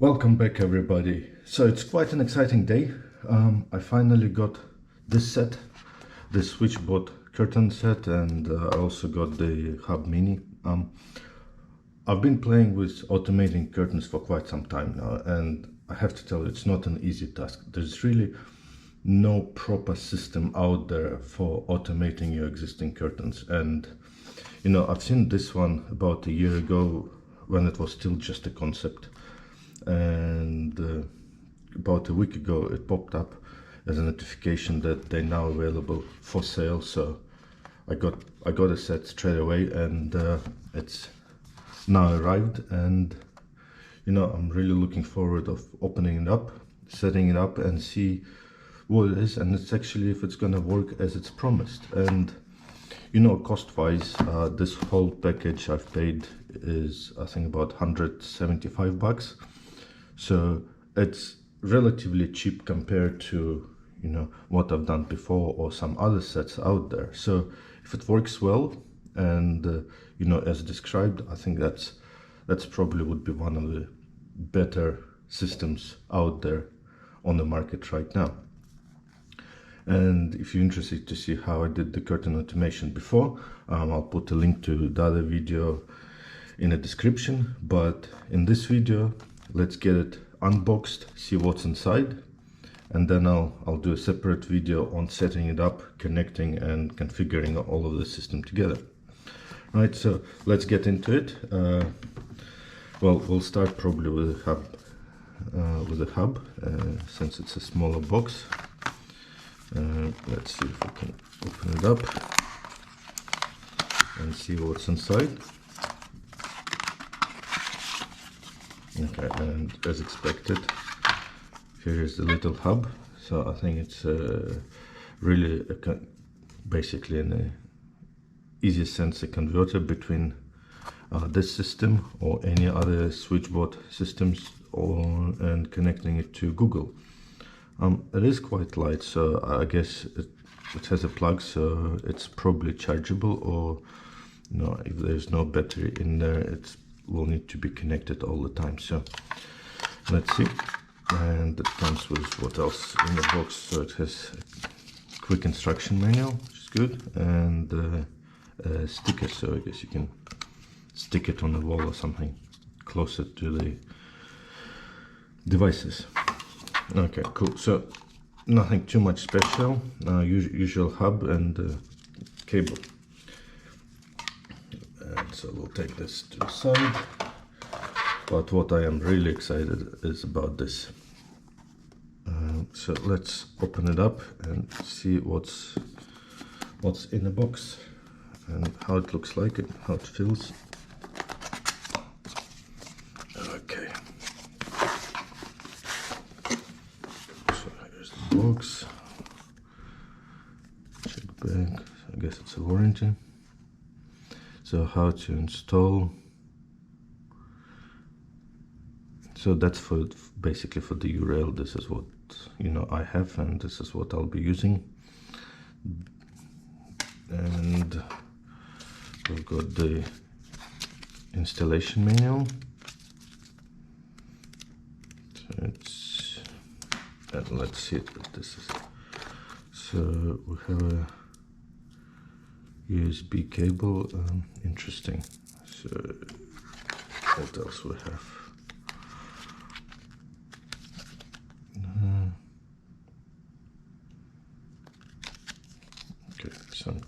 Welcome back, everybody. So it's quite an exciting day. I finally got this set, the SwitchBot Curtain set, and I also got the Hub Mini. I've been playing with automating curtains for quite some time now, and I have to tell you, it's not an easy task. There's really no proper system out there for automating your existing curtains. And you know, I've seen this one about a year ago when it was still just a concept, and about a week ago it popped up as a notification that they're now available for sale. So I got a set straight away, and it's now arrived, and you know, I'm really looking forward of opening it up, setting it up, and see what it is, and it's actually if it's gonna work as it's promised. And you know, cost wise, this whole package I've paid is I think about $175, so it's relatively cheap compared to, you know, what I've done before or some other sets out there. So if it works well and you know, as described, I think that's probably would be one of the better systems out there on the market right now. And if you're interested to see how I did the curtain automation before, I'll put a link to the other video in the description. But in this video, let's get it unboxed, see what's inside, and then I'll do a separate video on setting it up, connecting and configuring all of the system together. Right, so let's get into it. Well, we'll start probably with a hub, since it's a smaller box. Let's see if we can open it up and see what's inside. Okay, and as expected, here is the little hub. So I think it's really basically in the easiest sense a converter between this system or any other SwitchBot systems, and connecting it to Google. It is quite light, so I guess it has a plug, so it's probably chargeable, or you know, if there's no battery in there, it will need to be connected all the time. So let's see. And it comes with what else in the box. So it has a quick instruction manual, which is good, and a sticker, so I guess you can stick it on the wall or something closer to the devices. Okay, cool. So nothing too much special, usual hub and cable. And so we'll take this to the side. But what I am really excited is about this. So let's open it up and see what's in the box and how it looks like and how it feels. Okay. Box, check back, I guess it's a warranty. So how to install, so that's for basically for the URL. This is what, you know, I have, and this is what I'll be using. And we've got the installation manual. So it's, and let's see what this is. So we have a USB cable, interesting. So what else we have? Okay, some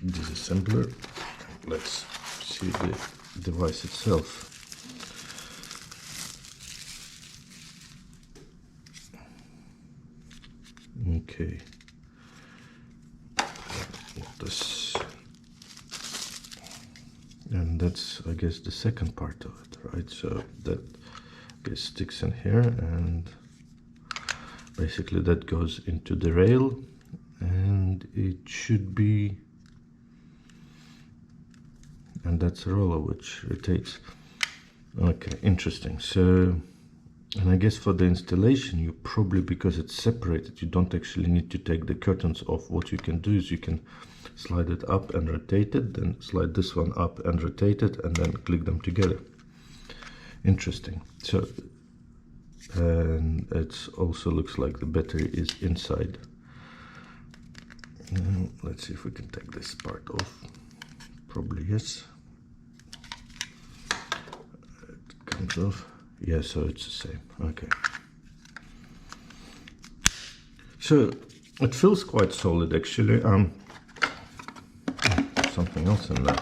disassembler. Let's see the device itself. Okay, this, and that's, I guess, the second part of it, right? So that, I guess, sticks in here, and basically that goes into the rail, and it should be, and that's a roller which rotates. Okay, interesting. So, and I guess for the installation, you probably, because it's separated, you don't actually need to take the curtains off. What you can do is you can slide it up and rotate it, then slide this one up and rotate it, and then click them together. Interesting. So and it also looks like the battery is inside. Let's see if we can take this part off. Probably yes. It comes off. Yeah, so it's the same. Okay. So it feels quite solid actually. Something else in there.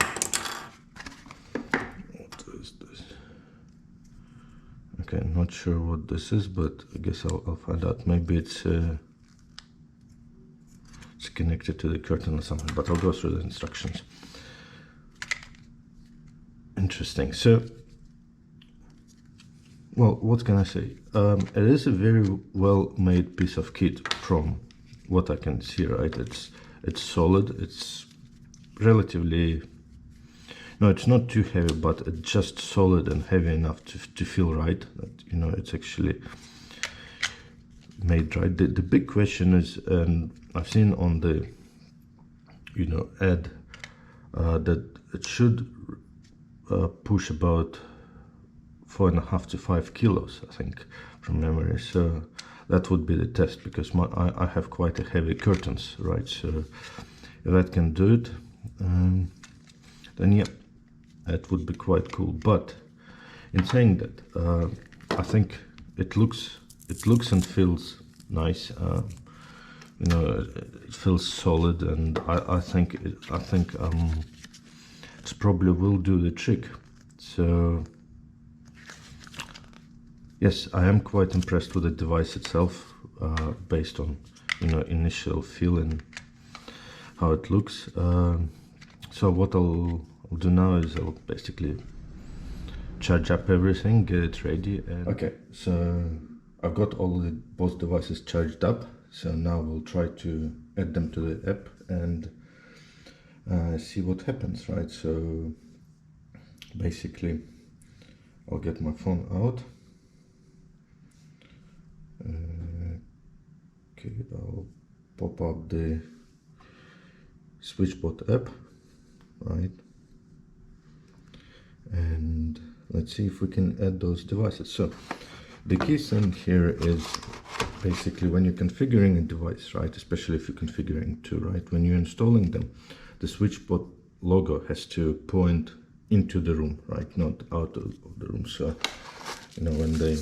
What is this? Okay, not sure what this is, but I guess I'll find out. Maybe it's connected to the curtain or something, but I'll go through the instructions. Interesting. So, well, what can I say? It is a very well made piece of kit from what I can see, right? It's solid, it's relatively, no, it's not too heavy, but it's just solid and heavy enough to feel right, that, you know, it's actually made right. The big question is, and I've seen on the, you know, ad that it should push about 4.5 to 5 kilos, I think, from memory. So that would be the test, because I have quite a heavy curtains, right? So if that can do it, then yeah, that would be quite cool. But in saying that, I think it looks and feels nice. You know, it feels solid, and I think it probably will do the trick. So yes, I am quite impressed with the device itself, based on, you know, initial feeling how it looks. So what I'll do now is I'll basically charge up everything, get it ready. And okay, so I've got all both devices charged up. So now we'll try to add them to the app and see what happens, right? So basically I'll get my phone out. Okay, I'll pop up the SwitchBot app, right? And let's see if we can add those devices. So the key thing here is basically when you're configuring a device, right? Especially if you're configuring two, right? When you're installing them, the SwitchBot logo has to point into the room, right? Not out of the room. So, you know, when they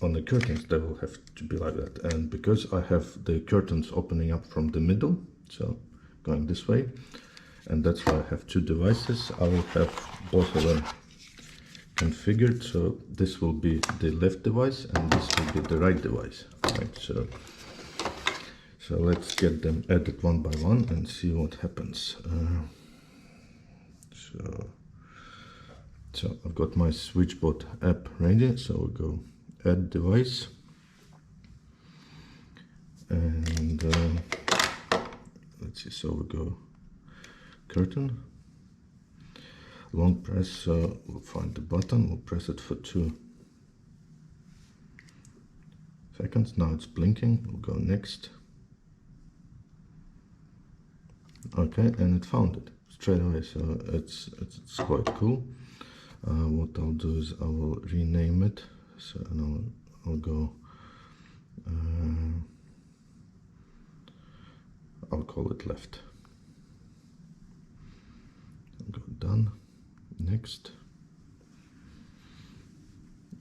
on the curtains, they will have to be like that. And because I have the curtains opening up from the middle, so going this way, and that's why I have two devices, I will have both of them configured. So this will be the left device and this will be the right device, right? So let's get them added one by one and see what happens. So I've got my SwitchBot app ready, so we'll go add device, and let's see, so we'll go curtain, long press, so we'll find the button, we'll press it for 2 seconds. Now it's blinking, we'll go next. Okay, and it found it straight away, so it's quite cool. What I'll do is I will rename it, so and I'll go, I'll call it left. I'll go done, next.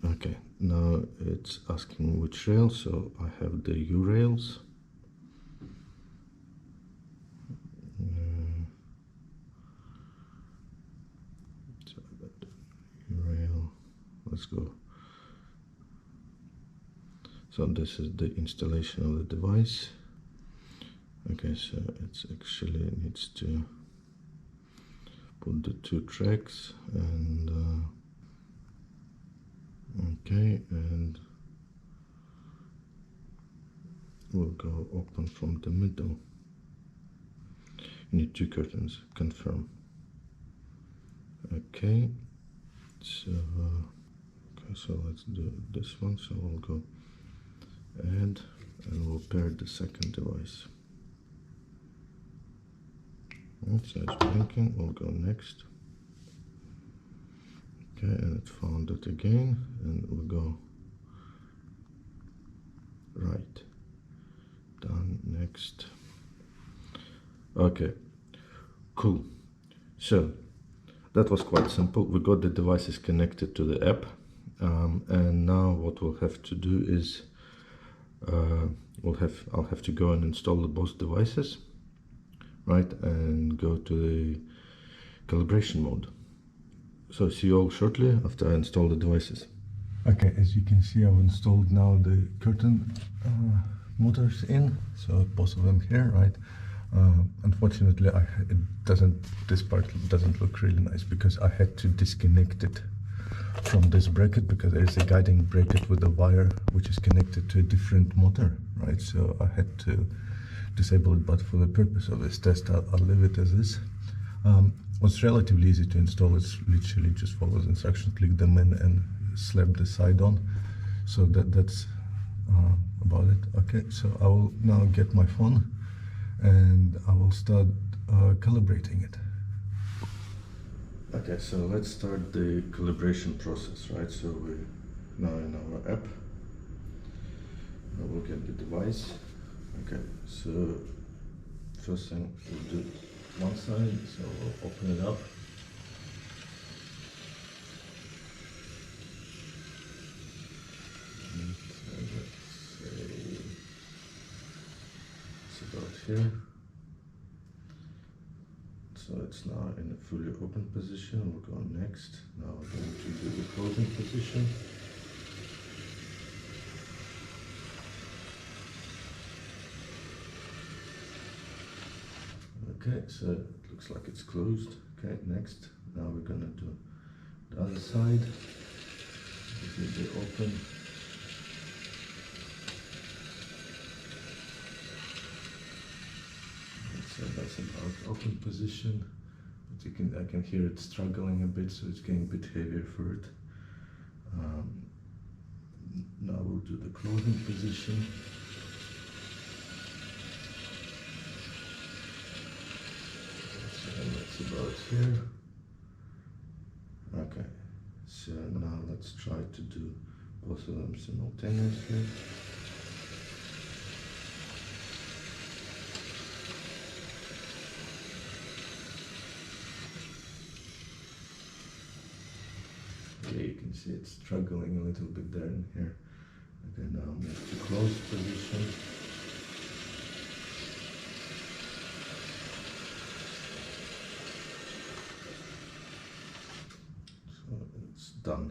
Okay, now it's asking which rail, so I have the U rails. So that U rail, let's go. So this is the installation of the device. Okay, so it's actually needs to put the 2 tracks, and okay, and we'll go open from the middle. You need 2 curtains, confirm. Okay, so let's do this one. So we'll go add, and we'll pair the second device. Right, so it's blinking, we'll go next. Okay, and it found it again, and we'll go Right, done. Next. Okay, cool. So that was quite simple. We got the devices connected to the app, and now what we'll have to do is I'll have to go and install the both devices, right, and go to the calibration mode. So see you all shortly after I install the devices. Okay, as you can see, I've installed now the curtain motors in, so both of them here, right? Unfortunately, this part doesn't look really nice because I had to disconnect it from this bracket because there is a guiding bracket with a wire which is connected to a different motor, right? So I had to disable it, but for the purpose of this test, I'll leave it as is. What's relatively easy to install is literally just follow the instructions, click them in and slap the side on. So that's about it. Okay, so I will now get my phone and I will start calibrating it. Okay, so let's start the calibration process, right? So we're now in our app. I will get the device. Okay, so first thing we'll do one side, so we'll open it up. And let's say it's about here. So it's now in a fully open position. We'll go next. Now we're going to do the closing position. Okay, so it looks like it's closed. Okay, next. Now we're gonna do the other side. This is the open. So that's about open position. But I can hear it struggling a bit, so it's getting a bit heavier for it. Now we'll do the closing position. And that's about here. Okay, so now let's try to do both of them simultaneously. Yeah, you can see it's struggling a little bit there and here. Okay, now move to close position. It's done,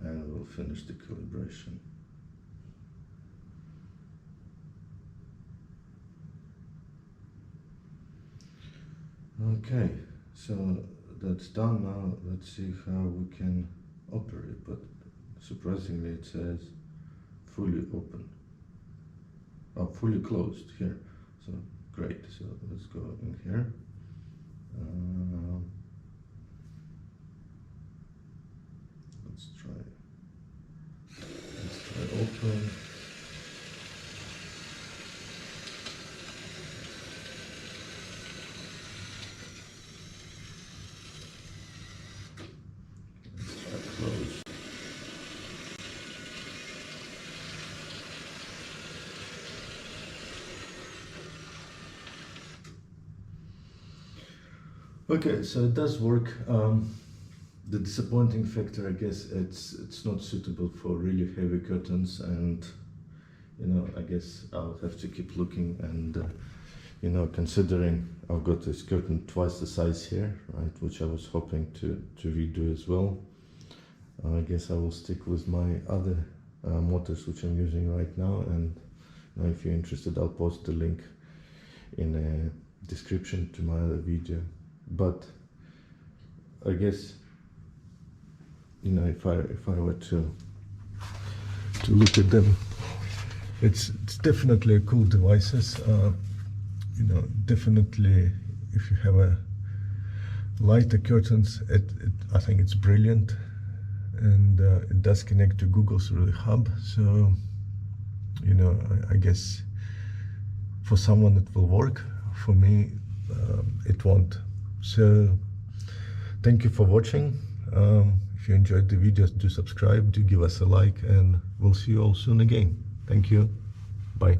and we'll finish the calibration. Okay, so that's done. Now let's see how we can operate, but surprisingly it says fully open, fully closed here. So great, so let's go in here. Let's try open. Let's try close. Okay, so it does work. The disappointing factor, I guess, it's not suitable for really heavy curtains, and I guess I'll have to keep looking, and considering I've got this curtain twice the size here, right, which I was hoping to redo as well. I guess I will stick with my other motors which I'm using right now, and if you're interested, I'll post the link in a description to my other video. But I guess if I were to look at them, it's definitely a cool devices. Definitely if you have a lighter curtains, I think it's brilliant, and it does connect to Google through the hub. So I guess for someone it will work. For me, it won't. So thank you for watching. If you enjoyed the videos, do subscribe, do give us a like, and we'll see you all soon again. Thank you. Bye.